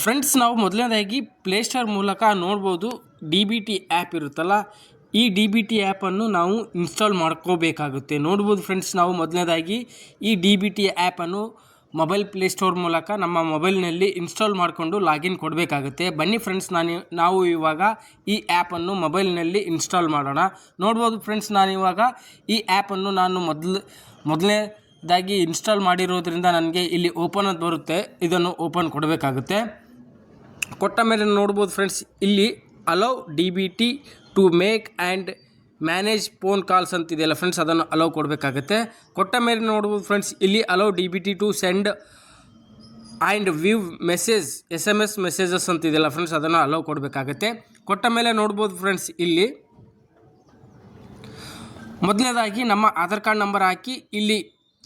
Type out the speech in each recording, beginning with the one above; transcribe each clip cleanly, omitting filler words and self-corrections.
Friends, ನಾವು ಮೊದಲನೇದಾಗಿ Play Store ಮೂಲಕ ನೋಡ್ಬೋದು DBT ಆ್ಯಪ್ ಇರುತ್ತಲ್ಲ, ಈ DBT ಆ್ಯಪನ್ನು ನಾವು ಇನ್ಸ್ಟಾಲ್ ಮಾಡ್ಕೋಬೇಕಾಗುತ್ತೆ. ನೋಡ್ಬೋದು ಫ್ರೆಂಡ್ಸ್, ನಾವು ಮೊದಲನೇದಾಗಿ ಈ DBT ಆ್ಯಪನ್ನು ಮೊಬೈಲ್ ಪ್ಲೇಸ್ಟೋರ್ ಮೂಲಕ ನಮ್ಮ ಮೊಬೈಲ್ನಲ್ಲಿ ಇನ್ಸ್ಟಾಲ್ ಮಾಡಿಕೊಂಡು ಲಾಗಿನ್ ಕೊಡಬೇಕಾಗುತ್ತೆ. ಬನ್ನಿ ಫ್ರೆಂಡ್ಸ್, ನಾವು ಇವಾಗ ಈ ಆ್ಯಪನ್ನು ಮೊಬೈಲ್ನಲ್ಲಿ ಇನ್ಸ್ಟಾಲ್ ಮಾಡೋಣ. ನೋಡ್ಬೋದು ಫ್ರೆಂಡ್ಸ್, ನಾನಿವಾಗ ಈ ಆ್ಯಪನ್ನು ನಾನು ಮೊದಲನೇದಾಗಿ ಇನ್ಸ್ಟಾಲ್ ಮಾಡಿರೋದ್ರಿಂದ ನನಗೆ ಇಲ್ಲಿ ಓಪನ್ ಅಂತ ಬರುತ್ತೆ. ಇದನ್ನು ಓಪನ್ ಕೊಡಬೇಕಾಗುತ್ತೆ. ಕೊಟ್ಟ ಮೇಲೆ ನೋಡ್ಬೋದು ಫ್ರೆಂಡ್ಸ್, ಇಲ್ಲಿ allow DBT to make and manage phone calls ಅಂತಿದೆಯಲ್ಲ ಫ್ರೆಂಡ್ಸ್, ಅದನ್ನು ಅಲೌ ಕೊಡಬೇಕಾಗುತ್ತೆ. ಕೊಟ್ಟ ಮೇಲೆ ನೋಡ್ಬೋದು ಫ್ರೆಂಡ್ಸ್, ಇಲ್ಲಿ allow DBT to send and view message SMS messages ಅಂತಿದೆಯಲ್ಲ ಫ್ರೆಂಡ್ಸ್, ಅದನ್ನು ಅಲೌ ಕೊಡಬೇಕಾಗುತ್ತೆ. ಕೊಟ್ಟ ಮೇಲೆ ನೋಡ್ಬೋದು ಫ್ರೆಂಡ್ಸ್, ಇಲ್ಲಿ ಮೊದಲನೇದಾಗಿ ನಮ್ಮ ಆಧಾರ್ ಕಾರ್ಡ್ ನಂಬರ್ ಹಾಕಿ ಇಲ್ಲಿ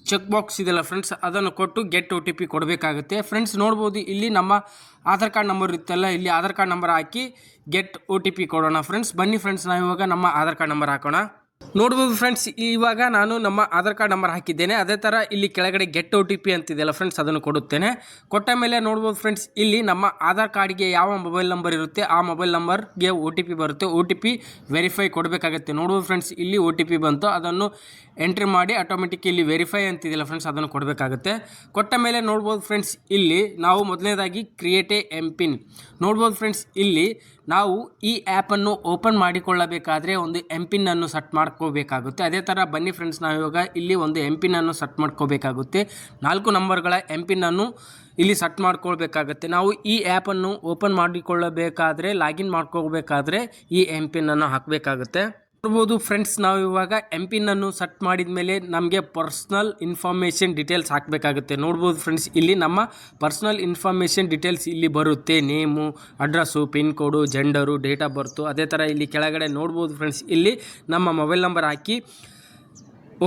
ಚೆಕ್ ಬಾಕ್ಸ್ ಇದೆಯಲ್ಲ ಫ್ರೆಂಡ್ಸ್, ಅದನ್ನು ಕೊಟ್ಟು ಗೆಟ್ OTP ಕೊಡಬೇಕಾಗುತ್ತೆ. ಫ್ರೆಂಡ್ಸ್, ನೋಡ್ಬೋದು ಇಲ್ಲಿ ನಮ್ಮ ಆಧಾರ್ ಕಾರ್ಡ್ ನಂಬರ್ ಇರುತ್ತಲ್ಲ, ಇಲ್ಲಿ ಆಧಾರ್ ಕಾರ್ಡ್ ನಂಬರ್ ಹಾಕಿ ಗೆಟ್ OTP ಕೊಡೋಣ. ಫ್ರೆಂಡ್ಸ್, ಬನ್ನಿ ಫ್ರೆಂಡ್ಸ್, ನಾವು ಇವಾಗ ನಮ್ಮ ಆಧಾರ್ ಕಾರ್ಡ್ ನಂಬರ್ ಹಾಕೋಣ. ನೋಡ್ಬೋದು ಫ್ರೆಂಡ್ಸ್, ಇವಾಗ ನಾನು ನಮ್ಮ ಆಧಾರ್ ಕಾರ್ಡ್ ನಂಬರ್ ಹಾಕಿದ್ದೇನೆ. ಅದೇ ಥರ ಇಲ್ಲಿ ಕೆಳಗಡೆ ಗೆಟ್ OTP ಅಂತಿದೆಯಲ್ಲ ಫ್ರೆಂಡ್ಸ್, ಅದನ್ನು ಕೊಡುತ್ತೇನೆ. ಕೊಟ್ಟ ಮೇಲೆ ನೋಡ್ಬೋದು ಫ್ರೆಂಡ್ಸ್, ಇಲ್ಲಿ ನಮ್ಮ ಆಧಾರ್ ಕಾರ್ಡ್ಗೆ ಯಾವ ಮೊಬೈಲ್ ನಂಬರ್ ಇರುತ್ತೆ ಆ ಮೊಬೈಲ್ ನಂಬರ್ಗೆ OTP ಬರುತ್ತೆ. OTP ವೆರಿಫೈ ಕೊಡಬೇಕಾಗುತ್ತೆ. ನೋಡ್ಬೋದು ಫ್ರೆಂಡ್ಸ್, ಇಲ್ಲಿ OTP ಬಂತು, ಅದನ್ನು ಎಂಟ್ರಿ ಮಾಡಿ ಆಟೋಮೆಟಿಕ್ ಇಲ್ಲಿ ವೆರಿಫೈ ಅಂತಿದೆಯಲ್ಲ ಫ್ರೆಂಡ್ಸ್, ಅದನ್ನು ಕೊಡಬೇಕಾಗುತ್ತೆ. ಕೊಟ್ಟ ಮೇಲೆ ನೋಡ್ಬೋದು ಫ್ರೆಂಡ್ಸ್, ಇಲ್ಲಿ ನಾವು ಮೊದಲನೇದಾಗಿ ಕ್ರಿಯೇಟ್ ಎ MPIN. ನೋಡ್ಬೋದು ಫ್ರೆಂಡ್ಸ್, ಇಲ್ಲಿ ನಾವು ಈ ಆ್ಯಪನ್ನು ಓಪನ್ ಮಾಡಿಕೊಳ್ಳಬೇಕಾದ್ರೆ ಒಂದು MPIN ಅನ್ನು ಸೆಟ್ ಮಾಡ್ಕೋಬೇಕಾಗುತ್ತೆ. ಅದೇ ಥರ ಬನ್ನಿ ಫ್ರೆಂಡ್ಸ್, ನಾವು ಇವಾಗ ಇಲ್ಲಿ ಒಂದು MPIN ಅನ್ನು ಸೆಟ್ ಮಾಡ್ಕೋಬೇಕಾಗುತ್ತೆ. 4 ನಂಬರ್ಗಳ MPIN ಅನ್ನು ಇಲ್ಲಿ ಸೆಟ್ ಮಾಡ್ಕೊಳ್ಬೇಕಾಗುತ್ತೆ. ನಾವು ಈ ಆ್ಯಪನ್ನು ಓಪನ್ ಮಾಡಿಕೊಳ್ಳಬೇಕಾದ್ರೆ, ಲಾಗಿನ್ ಮಾಡ್ಕೋಬೇಕಾದ್ರೆ ಈ MPIN ಅನ್ನು ಹಾಕಬೇಕಾಗುತ್ತೆ. ನೋಡ್ಬೋದು ಫ್ರೆಂಡ್ಸ್, ನಾವು ಇವಾಗ MPIN ಅನ್ನು ಸೆಟ್ ಮಾಡಿದ ಮೇಲೆ ನಮಗೆ ಪರ್ಸ್ನಲ್ ಇನ್ಫಾರ್ಮೇಷನ್ ಡೀಟೇಲ್ಸ್ ಹಾಕಬೇಕಾಗುತ್ತೆ. ನೋಡ್ಬೋದು ಫ್ರೆಂಡ್ಸ್, ಇಲ್ಲಿ ನಮ್ಮ ಪರ್ಸ್ನಲ್ ಇನ್ಫಾರ್ಮೇಷನ್ ಡೀಟೇಲ್ಸ್ ಇಲ್ಲಿ ಬರುತ್ತೆ. Name, address, pin code, gender, date of birth. ಅದೇ ಥರ ಇಲ್ಲಿ ಕೆಳಗಡೆ ನೋಡ್ಬೋದು ಫ್ರೆಂಡ್ಸ್, ಇಲ್ಲಿ ನಮ್ಮ ಮೊಬೈಲ್ ನಂಬರ್ ಹಾಕಿ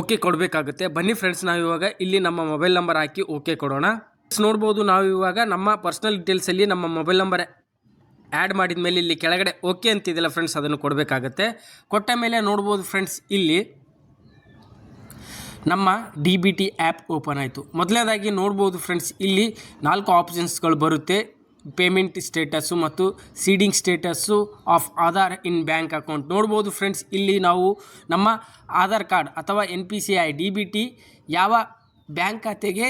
ಓಕೆ ಕೊಡಬೇಕಾಗುತ್ತೆ. ಬನ್ನಿ ಫ್ರೆಂಡ್ಸ್, ನಾವು ಇವಾಗ ಇಲ್ಲಿ ನಮ್ಮ ಮೊಬೈಲ್ ನಂಬರ್ ಹಾಕಿ ಓಕೆ ಕೊಡೋಣ. ನೋಡ್ಬೋದು, ನಾವು ಇವಾಗ ನಮ್ಮ ಪರ್ಸ್ನಲ್ ಡೀಟೇಲ್ಸಲ್ಲಿ ನಮ್ಮ ಮೊಬೈಲ್ ನಂಬರ್ ಆ್ಯಡ್ ಮಾಡಿದ ಮೇಲೆ ಇಲ್ಲಿ ಕೆಳಗಡೆ ಓಕೆ ಅಂತಿದೆಯಲ್ಲ ಫ್ರೆಂಡ್ಸ್, ಅದನ್ನು ಕೊಡಬೇಕಾಗುತ್ತೆ. ಕೊಟ್ಟ ಮೇಲೆ ನೋಡ್ಬೋದು ಫ್ರೆಂಡ್ಸ್, ಇಲ್ಲಿ ನಮ್ಮ DBT ಆ್ಯಪ್ ಓಪನ್ ಆಯಿತು. ಮೊದಲನೇದಾಗಿ ನೋಡ್ಬೋದು ಫ್ರೆಂಡ್ಸ್, ಇಲ್ಲಿ 4 ಆಪ್ಷನ್ಸ್ಗಳು ಬರುತ್ತೆ. ಪೇಮೆಂಟ್ ಸ್ಟೇಟಸ್ಸು ಮತ್ತು seeding status of Aadhaar in bank account. ನೋಡ್ಬೋದು ಫ್ರೆಂಡ್ಸ್, ಇಲ್ಲಿ ನಾವು ನಮ್ಮ ಆಧಾರ್ ಕಾರ್ಡ್ ಅಥವಾ NPCI DBT ಯಾವ ಬ್ಯಾಂಕ್ ಖಾತೆಗೆ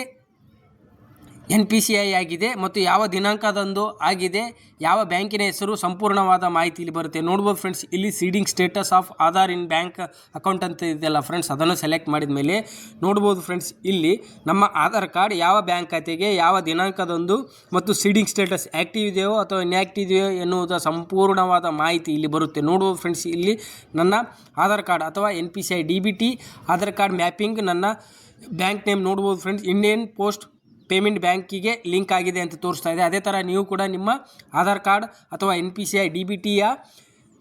NPCI ಆಗಿದೆ ಮತ್ತು ಯಾವ ದಿನಾಂಕದಂದು ಆಗಿದೆ, ಯಾವ ಬ್ಯಾಂಕಿನ ಹೆಸರು, ಸಂಪೂರ್ಣವಾದ ಮಾಹಿತಿ ಇಲ್ಲಿ ಬರುತ್ತೆ. ನೋಡ್ಬೋದು ಫ್ರೆಂಡ್ಸ್, ಇಲ್ಲಿ seeding status of Aadhaar in bank account ಅಂತ ಇದೆಯಲ್ಲ ಫ್ರೆಂಡ್ಸ್, ಅದನ್ನು ಸೆಲೆಕ್ಟ್ ಮಾಡಿದ ಮೇಲೆ ನೋಡ್ಬೋದು ಫ್ರೆಂಡ್ಸ್, ಇಲ್ಲಿ ನಮ್ಮ ಆಧಾರ್ ಕಾರ್ಡ್ ಯಾವ ಬ್ಯಾಂಕ್ ಖಾತೆಗೆ ಯಾವ ದಿನಾಂಕದಂದು ಮತ್ತು ಸೀಡಿಂಗ್ ಸ್ಟೇಟಸ್ ಆ್ಯಕ್ಟಿವ್ ಇದೆಯೋ ಅಥವಾ ಇನ್ಆ್ಯಕ್ಟಿವ್ ಇದೆಯೋ ಎನ್ನುವುದ ಸಂಪೂರ್ಣವಾದ ಮಾಹಿತಿ ಇಲ್ಲಿ ಬರುತ್ತೆ. ನೋಡ್ಬೋದು ಫ್ರೆಂಡ್ಸ್, ಇಲ್ಲಿ ನನ್ನ ಆಧಾರ್ ಕಾರ್ಡ್ ಅಥವಾ NPCI DBT Aadhaar card mapping, ನನ್ನ ಬ್ಯಾಂಕ್ ನೇಮ್ ನೋಡ್ಬೋದು ಫ್ರೆಂಡ್ಸ್, ಇಂಡಿಯನ್ ಪೋಸ್ಟ್ ಪೇಮೆಂಟ್ ಬ್ಯಾಂಕಿಗೆ ಲಿಂಕ್ ಆಗಿದೆ ಅಂತ ತೋರಿಸ್ತಾ ಇದೆ. ಅದೇ ಥರ ನೀವು ಕೂಡ ನಿಮ್ಮ ಆಧಾರ್ ಕಾರ್ಡ್ ಅಥವಾ NPCI DBTಯ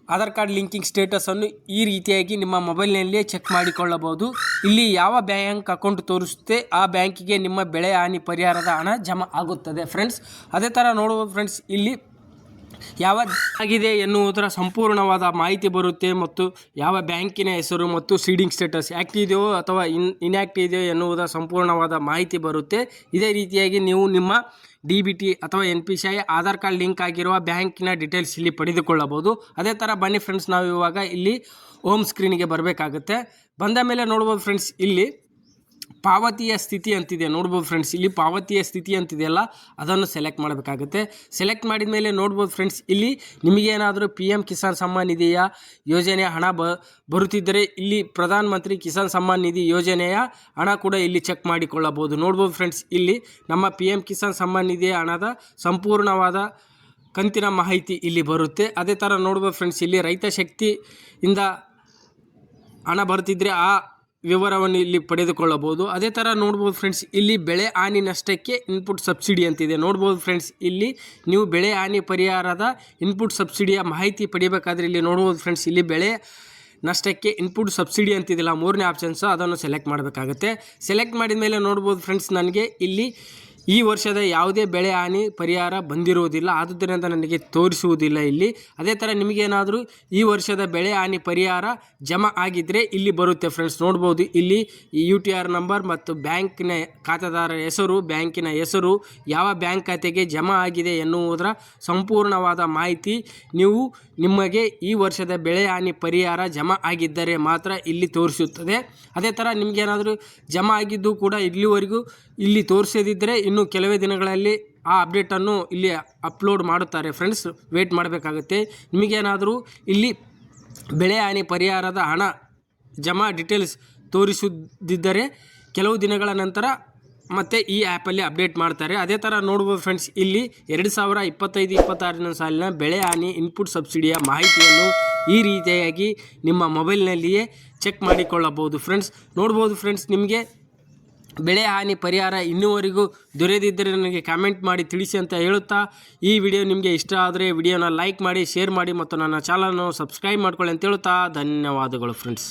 ಆಧಾರ್ ಕಾರ್ಡ್ ಲಿಂಕಿಂಗ್ ಸ್ಟೇಟಸನ್ನು ಈ ರೀತಿಯಾಗಿ ನಿಮ್ಮ ಮೊಬೈಲ್ನಲ್ಲಿಯೇ ಚೆಕ್ ಮಾಡಿಕೊಳ್ಳಬಹುದು. ಇಲ್ಲಿ ಯಾವ ಬ್ಯಾಂಕ್ ಅಕೌಂಟ್ ತೋರಿಸುತ್ತೆ ಆ ಬ್ಯಾಂಕಿಗೆ ನಿಮ್ಮ ಬೆಳೆ ಹಾನಿ ಪರಿಹಾರದ ಹಣ ಜಮಾ ಆಗುತ್ತದೆ ಫ್ರೆಂಡ್ಸ್. ಅದೇ ಥರ ನೋಡ್ಬೋದು ಫ್ರೆಂಡ್ಸ್, ಇಲ್ಲಿ ಯಾವ ಆಗಿದೆ ಎನ್ನುವುದರ ಸಂಪೂರ್ಣವಾದ ಮಾಹಿತಿ ಬರುತ್ತೆ ಮತ್ತು ಯಾವ ಬ್ಯಾಂಕಿನ ಹೆಸರು ಮತ್ತು ಸೀಡಿಂಗ್ ಸ್ಟೇಟಸ್ ಆ್ಯಕ್ಟಿವ್ ಇದೆಯೋ ಅಥವಾ ಇನ್ಆ್ಯಕ್ಟಿವ್ ಇದೆಯೋ ಎನ್ನುವುದರ ಸಂಪೂರ್ಣವಾದ ಮಾಹಿತಿ ಬರುತ್ತೆ. ಇದೇ ರೀತಿಯಾಗಿ ನೀವು ನಿಮ್ಮ DBT ಅಥವಾ NPCI ಆಧಾರ್ ಕಾರ್ಡ್ ಲಿಂಕ್ ಆಗಿರುವ ಬ್ಯಾಂಕಿನ ಡೀಟೇಲ್ಸ್ ಇಲ್ಲಿ ಪಡೆದುಕೊಳ್ಳಬಹುದು. ಅದೇ ಥರ ಬನ್ನಿ ಫ್ರೆಂಡ್ಸ್, ನಾವು ಇವಾಗ ಇಲ್ಲಿ ಹೋಮ್ ಸ್ಕ್ರೀನಿಗೆ ಬರಬೇಕಾಗುತ್ತೆ. ಬಂದ ಮೇಲೆ ನೋಡ್ಬೋದು ಫ್ರೆಂಡ್ಸ್, ಇಲ್ಲಿ ಪಾವತಿಯ ಸ್ಥಿತಿ ಅಂತಿದೆ. ನೋಡ್ಬೋದು ಫ್ರೆಂಡ್ಸ್, ಇಲ್ಲಿ ಪಾವತಿಯ ಸ್ಥಿತಿ ಅಂತಿದೆಯಲ್ಲ, ಅದನ್ನು ಸೆಲೆಕ್ಟ್ ಮಾಡಬೇಕಾಗುತ್ತೆ. ಸೆಲೆಕ್ಟ್ ಮಾಡಿದ ಮೇಲೆ ನೋಡ್ಬೋದು ಫ್ರೆಂಡ್ಸ್, ಇಲ್ಲಿ ನಿಮಗೇನಾದರೂ PM ಕಿಸಾನ್ ಸಮ್ಮಾನ್ ನಿಧಿಯ ಯೋಜನೆಯ ಹಣ ಬರುತ್ತಿದ್ದರೆ ಇಲ್ಲಿ ಪ್ರಧಾನ ಮಂತ್ರಿ ಕಿಸಾನ್ ಸಮ್ಮಾನ್ ನಿಧಿ ಯೋಜನೆಯ ಹಣ ಕೂಡ ಇಲ್ಲಿ ಚೆಕ್ ಮಾಡಿಕೊಳ್ಳಬಹುದು. ನೋಡ್ಬೋದು ಫ್ರೆಂಡ್ಸ್, ಇಲ್ಲಿ ನಮ್ಮ PM ಕಿಸಾನ್ ಸಮ್ಮಾನ್ ನಿಧಿಯ ಹಣದ ಸಂಪೂರ್ಣವಾದ ಕಂತಿನ ಮಾಹಿತಿ ಇಲ್ಲಿ ಬರುತ್ತೆ. ಅದೇ ಥರ ನೋಡ್ಬೋದು ಫ್ರೆಂಡ್ಸ್, ಇಲ್ಲಿ ರೈತ ಶಕ್ತಿಯಿಂದ ಹಣ ಬರ್ತಿದ್ರೆ ಆ ವಿವರವನ್ನು ಇಲ್ಲಿ ಪಡೆದುಕೊಳ್ಳಬಹುದು. ಅದೇ ಥರ ನೋಡ್ಬೋದು ಫ್ರೆಂಡ್ಸ್, ಇಲ್ಲಿ ಬೆಳೆ ಹಾನಿ ನಷ್ಟಕ್ಕೆ ಇನ್ಪುಟ್ ಸಬ್ಸಿಡಿ ಅಂತಿದೆ. ನೋಡ್ಬೋದು ಫ್ರೆಂಡ್ಸ್, ಇಲ್ಲಿ ನೀವು ಬೆಳೆ ಹಾನಿ ಪರಿಹಾರದ ಇನ್ಪುಟ್ ಸಬ್ಸಿಡಿಯ ಮಾಹಿತಿ ಪಡಿಬೇಕಾದ್ರೆ ಇಲ್ಲಿ ನೋಡ್ಬೋದು ಫ್ರೆಂಡ್ಸ್, ಇಲ್ಲಿ ಬೆಳೆ ನಷ್ಟಕ್ಕೆ ಇನ್ಪುಟ್ ಸಬ್ಸಿಡಿ ಅಂತಿದೆಯಲ್ಲ 3ನೇ ಆಪ್ಷನ್ಸು, ಅದನ್ನು ಸೆಲೆಕ್ಟ್ ಮಾಡಬೇಕಾಗುತ್ತೆ. ಸೆಲೆಕ್ಟ್ ಮಾಡಿದ ಮೇಲೆ ನೋಡ್ಬೋದು ಫ್ರೆಂಡ್ಸ್, ನನಗೆ ಇಲ್ಲಿ ಈ ವರ್ಷದ ಯಾವುದೇ ಬೆಳೆ ಹಾನಿ ಪರಿಹಾರ ಬಂದಿರುವುದಿಲ್ಲ, ಆದುದರಿಂದ ನನಗೆ ತೋರಿಸುವುದಿಲ್ಲ ಇಲ್ಲಿ. ಅದೇ ಥರ ನಿಮಗೇನಾದರೂ ಈ ವರ್ಷದ ಬೆಳೆ ಹಾನಿ ಪರಿಹಾರ ಜಮಾ ಆಗಿದ್ದರೆ ಇಲ್ಲಿ ಬರುತ್ತೆ ಫ್ರೆಂಡ್ಸ್. ನೋಡ್ಬೋದು ಇಲ್ಲಿ UTR ನಂಬರ್ ಮತ್ತು ಬ್ಯಾಂಕಿನ ಖಾತೆದಾರರ ಹೆಸರು, ಬ್ಯಾಂಕಿನ ಹೆಸರು, ಯಾವ ಬ್ಯಾಂಕ್ ಖಾತೆಗೆ ಜಮಾ ಆಗಿದೆ ಎನ್ನುವುದರ ಸಂಪೂರ್ಣವಾದ ಮಾಹಿತಿ ನಿಮಗೆ ಈ ವರ್ಷದ ಬೆಳೆ ಹಾನಿ ಪರಿಹಾರ ಜಮಾ ಆಗಿದ್ದರೆ ಮಾತ್ರ ಇಲ್ಲಿ ತೋರಿಸುತ್ತದೆ. ಅದೇ ಥರ ನಿಮಗೇನಾದರೂ ಜಮಾ ಆಗಿದ್ದು ಕೂಡ ಇಲ್ಲಿವರೆಗೂ ಇಲ್ಲಿ ತೋರಿಸದಿದ್ದರೆ ಇನ್ನು ಕೆಲವೇ ದಿನಗಳಲ್ಲಿ ಆ ಅಪ್ಡೇಟನ್ನು ಇಲ್ಲಿ ಅಪ್ಲೋಡ್ ಮಾಡುತ್ತಾರೆ ಫ್ರೆಂಡ್ಸ್, ವೇಟ್ ಮಾಡಬೇಕಾಗುತ್ತೆ. ನಿಮಗೇನಾದರೂ ಇಲ್ಲಿ ಬೆಳೆ ಹಾನಿ ಪರಿಹಾರದ ಹಣ ಜಮಾ ಡೀಟೇಲ್ಸ್ ತೋರಿಸುತ್ತಿದ್ದರೆ ಕೆಲವು ದಿನಗಳ ನಂತರ ಮತ್ತು ಈ ಆ್ಯಪಲ್ಲಿ ಅಪ್ಡೇಟ್ ಮಾಡ್ತಾರೆ. ಅದೇ ಥರ ನೋಡ್ಬೋದು ಫ್ರೆಂಡ್ಸ್, ಇಲ್ಲಿ 2025-26ನೇ ಸಾಲಿನ ಬೆಳೆ ಹಾನಿ ಇನ್ಪುಟ್ ಸಬ್ಸಿಡಿಯ ಮಾಹಿತಿಯನ್ನು ಈ ರೀತಿಯಾಗಿ ನಿಮ್ಮ ಮೊಬೈಲ್ನಲ್ಲಿಯೇ ಚೆಕ್ ಮಾಡಿಕೊಳ್ಳಬಹುದು ಫ್ರೆಂಡ್ಸ್. ನೋಡ್ಬೋದು ಫ್ರೆಂಡ್ಸ್, ನಿಮಗೆ ಬೆಳೆ ಹಾನಿ ಪರಿಹಾರ ಇನ್ನೂವರೆಗೂ ದೊರೆಯದಿದ್ದರೆ ನನಗೆ ಕಾಮೆಂಟ್ ಮಾಡಿ ತಿಳಿಸಿ ಅಂತ ಹೇಳುತ್ತಾ, ಈ ವಿಡಿಯೋ ನಿಮಗೆ ಇಷ್ಟ ಆದರೆ ವಿಡಿಯೋನ ಲೈಕ್ ಮಾಡಿ, ಶೇರ್ ಮಾಡಿ ಮತ್ತು ನನ್ನ ಚಾನಲನ್ನು ಸಬ್ಸ್ಕ್ರೈಬ್ ಮಾಡ್ಕೊಳ್ಳಿ ಅಂತ ಹೇಳುತ್ತಾ ಧನ್ಯವಾದಗಳು ಫ್ರೆಂಡ್ಸ್.